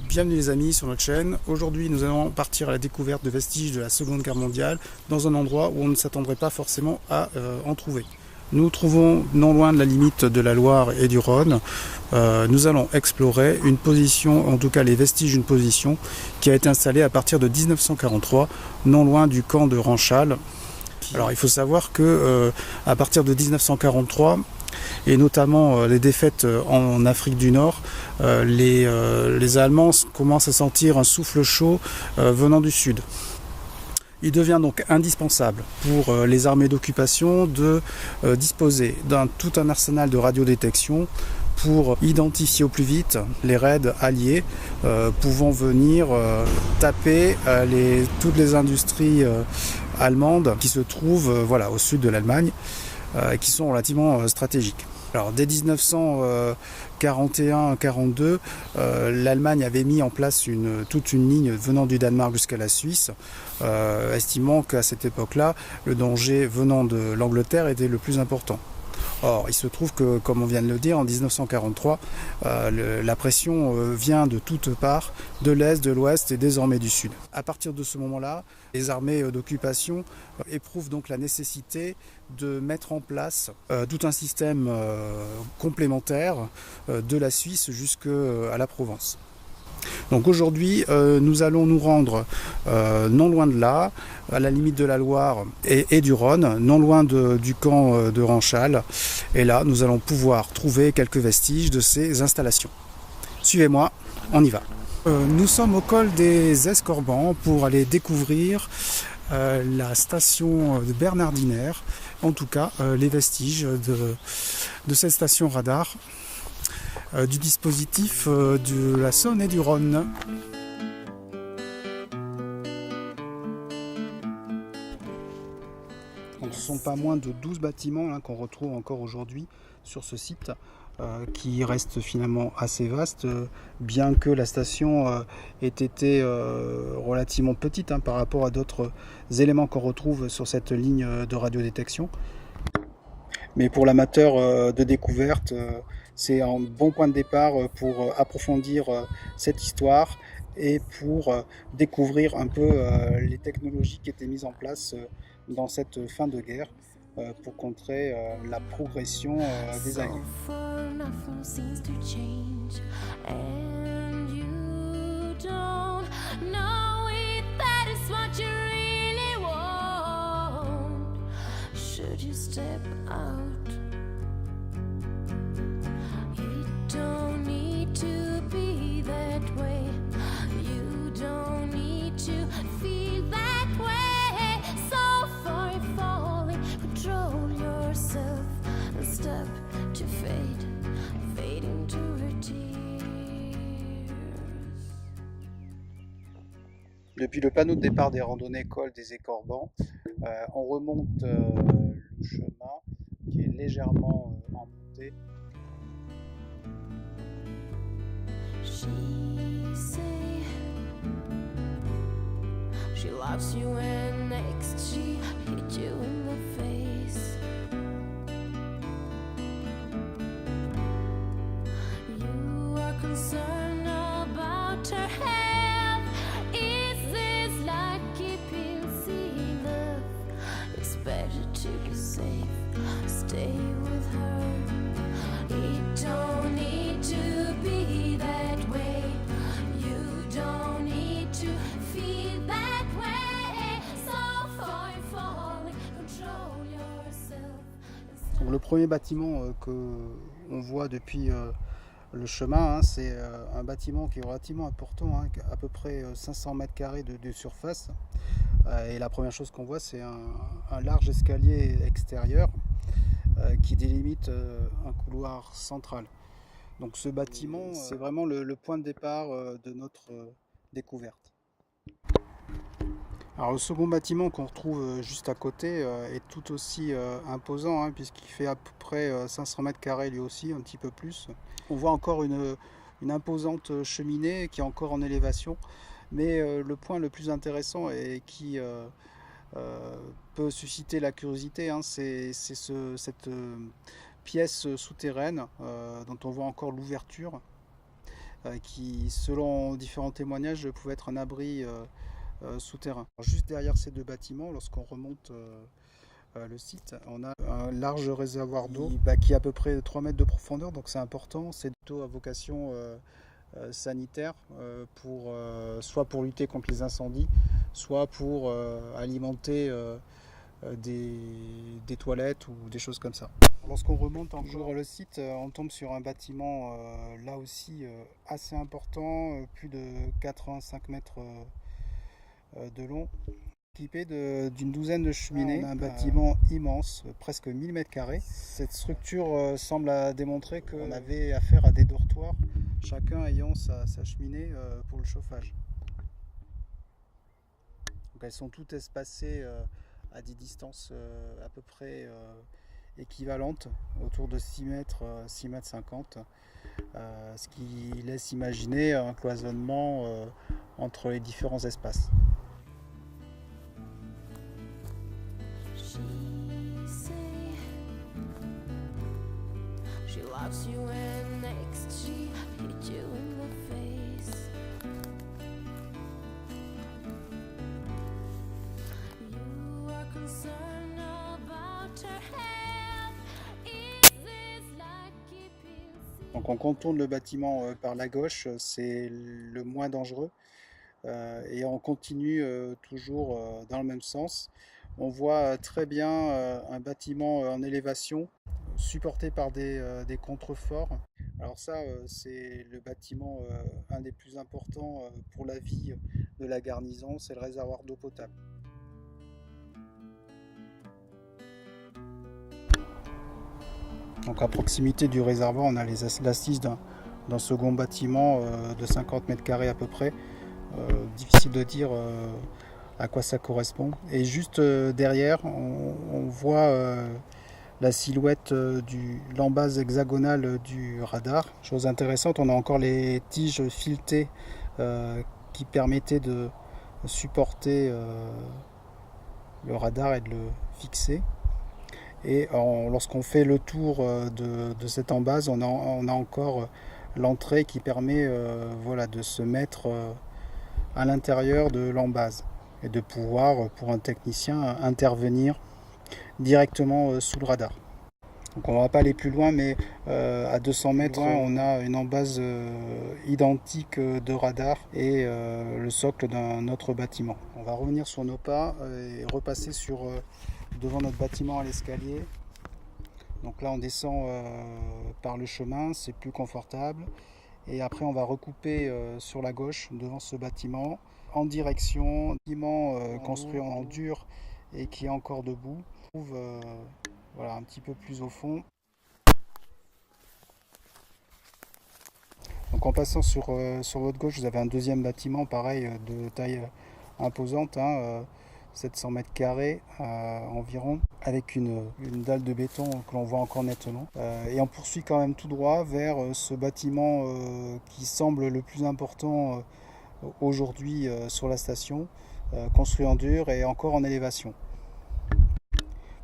Bienvenue les amis sur notre chaîne. Aujourd'hui nous allons partir à la découverte de vestiges de la Seconde Guerre mondiale dans un endroit où on ne s'attendrait pas forcément à en trouver. Nous nous trouvons non loin de la limite de la Loire et du Rhône. Nous allons explorer une position, en tout cas les vestiges d'une position qui a été installée à partir de 1943, non loin du camp de Ranchal. Alors il faut savoir que à partir de 1943, et notamment les défaites en Afrique du Nord, les Allemands commencent à sentir un souffle chaud venant du sud. Il devient donc indispensable pour les armées d'occupation de disposer tout un arsenal de radiodétection pour identifier au plus vite les raids alliés pouvant venir taper toutes les industries allemandes qui se trouvent au sud de l'Allemagne, qui sont relativement stratégiques. Alors dès 1941-42, l'Allemagne avait mis en place toute une ligne venant du Danemark jusqu'à la Suisse, estimant qu'à cette époque-là, le danger venant de l'Angleterre était le plus important. Or, il se trouve que, comme on vient de le dire, en 1943, la pression vient de toutes parts, de l'Est, de l'Ouest et désormais du Sud. À partir de ce moment-là, les armées d'occupation éprouvent donc la nécessité de mettre en place tout un système complémentaire de la Suisse jusqu'à la Provence. Donc aujourd'hui, nous allons nous rendre non loin de là, à la limite de la Loire et du Rhône, non loin du camp de Ranchal. Et là, nous allons pouvoir trouver quelques vestiges de ces installations. Suivez-moi, on y va. Nous sommes au col des Escorbans pour aller découvrir la station de Bernardiner, en tout cas les vestiges de cette station radar. Du dispositif de la Saône et du Rhône. Donc, ce ne sont pas moins de 12 bâtiments qu'on retrouve encore aujourd'hui sur ce site, qui reste finalement assez vaste, bien que la station ait été relativement petite par rapport à d'autres éléments qu'on retrouve sur cette ligne de radiodétection. Mais pour l'amateur de découverte, c'est un bon point de départ pour approfondir cette histoire et pour découvrir un peu les technologies qui étaient mises en place dans cette fin de guerre pour contrer la progression des Alliés. Should you step out? You don't need to be that way. You don't need to feel that way. So far you're falling, control yourself and step to fade, fade into your tears. Depuis le panneau de départ des randonnées col des Escorbans, on remonte le chemin qui est légèrement en montée. She say she loves you and next she hit you in the face. You are concerned about her health. Is this like keeping secret? It's better to be safe, stay with her. It don't need to be that way. You don't need to feel that way. So far you're falling, control yourself. Donc, le premier bâtiment que on voit depuis le chemin, c'est un bâtiment qui est relativement important, à peu près 500 mètres carrés de surface. Et la première chose qu'on voit, c'est un large escalier extérieur qui délimite un couloir central. Donc ce bâtiment, c'est vraiment le point de départ de notre découverte. Alors le second bâtiment qu'on retrouve juste à côté est tout aussi imposant, puisqu'il fait à peu près 500 mètres carrés lui aussi, un petit peu plus. On voit encore une imposante cheminée qui est encore en élévation. Mais le point le plus intéressant et qui peut susciter la curiosité, c'est cette pièce souterraine dont on voit encore l'ouverture qui, selon différents témoignages, pouvait être un abri souterrain. Juste derrière ces deux bâtiments, lorsqu'on remonte le site, on a un large réservoir d'eau qui est à peu près 3 mètres de profondeur, donc c'est important. C'est d'eau à vocation sanitaire, soit pour lutter contre les incendies, soit pour alimenter des toilettes ou des choses comme ça. Lorsqu'on remonte toujours le site, on tombe sur un bâtiment là aussi assez important, plus de 85 mètres de long, équipé d'une douzaine de cheminées. On a un bâtiment immense, presque 1000 mètres carrés. Cette structure semble démontrer qu'on avait affaire à des dortoirs, chacun ayant sa cheminée pour le chauffage. Donc elles sont toutes espacées à des distances à peu près équivalentes, autour de 6 mètres, 6 mètres 50, ce qui laisse imaginer un cloisonnement entre les différents espaces. Donc on contourne le bâtiment par la gauche, c'est le moins dangereux, et on continue toujours dans le même sens. On voit très bien un bâtiment en élévation supporté par des contreforts. Alors ça, c'est le bâtiment un des plus importants pour la vie de la garnison, c'est le réservoir d'eau potable. Donc à proximité du réservoir, on a l'assise d'un second bâtiment de 50 mètres carrés à peu près. Difficile de dire à quoi ça correspond. Et juste derrière, on voit la silhouette de l'embase hexagonale du radar. Chose intéressante, on a encore les tiges filetées qui permettaient de supporter le radar et de le fixer. Et lorsqu'on fait le tour de cette embase, on a encore l'entrée qui permet voilà, de se mettre à l'intérieur de l'embase et de pouvoir, pour un technicien, intervenir directement sous le radar. Donc on ne va pas aller plus loin, mais à 200 mètres, on a une embase identique de radar et le socle d'un autre bâtiment. On va revenir sur nos pas et repasser devant notre bâtiment à l'escalier. Donc là on descend par le chemin, c'est plus confortable. Et après on va recouper sur la gauche devant ce bâtiment en direction du bâtiment construit en dur et qui est encore debout. On trouve voilà, un petit peu plus au fond. Donc en passant sur votre gauche, vous avez un deuxième bâtiment pareil de taille imposante, 700 mètres carrés environ, avec une dalle de béton que l'on voit encore nettement. Et on poursuit quand même tout droit vers ce bâtiment qui semble le plus important aujourd'hui sur la station, construit en dur et encore en élévation.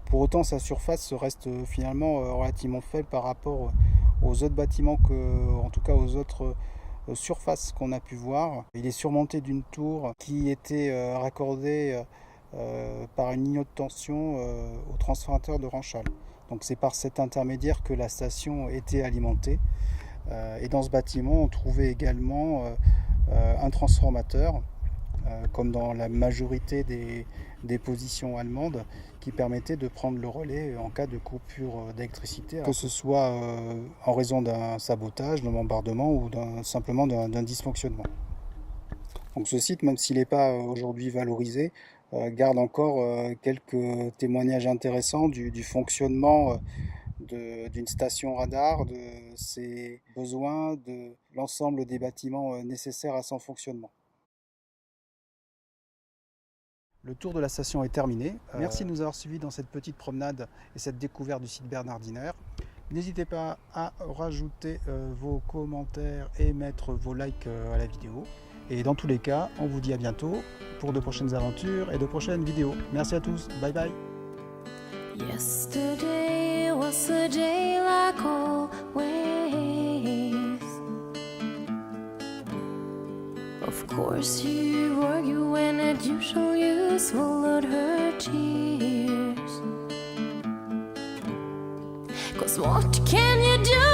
Pour autant, sa surface reste finalement relativement faible par rapport aux autres bâtiments, en tout cas aux autres surfaces qu'on a pu voir. Il est surmonté d'une tour qui était raccordée par une ligne de tension au transformateur de Ranchal. Donc c'est par cet intermédiaire que la station était alimentée. Et dans ce bâtiment, on trouvait également un transformateur, comme dans la majorité des positions allemandes, qui permettait de prendre le relais en cas de coupure d'électricité, que ce soit en raison d'un sabotage, d'un bombardement ou simplement d'un dysfonctionnement. Donc ce site, même s'il n'est pas aujourd'hui valorisé, garde encore quelques témoignages intéressants du fonctionnement d'une station radar, de ses besoins, de l'ensemble des bâtiments nécessaires à son fonctionnement. Le tour de la station est terminé. Merci de nous avoir suivis dans cette petite promenade et cette découverte du site Bernardiner. N'hésitez pas à rajouter vos commentaires et mettre vos likes à la vidéo. Et dans tous les cas, on vous dit à bientôt pour de prochaines aventures et de prochaines vidéos. Merci à tous, bye bye. Yesterday was a day like always. Of course you argue when at usual you swallowed her tears. 'Cause what can you do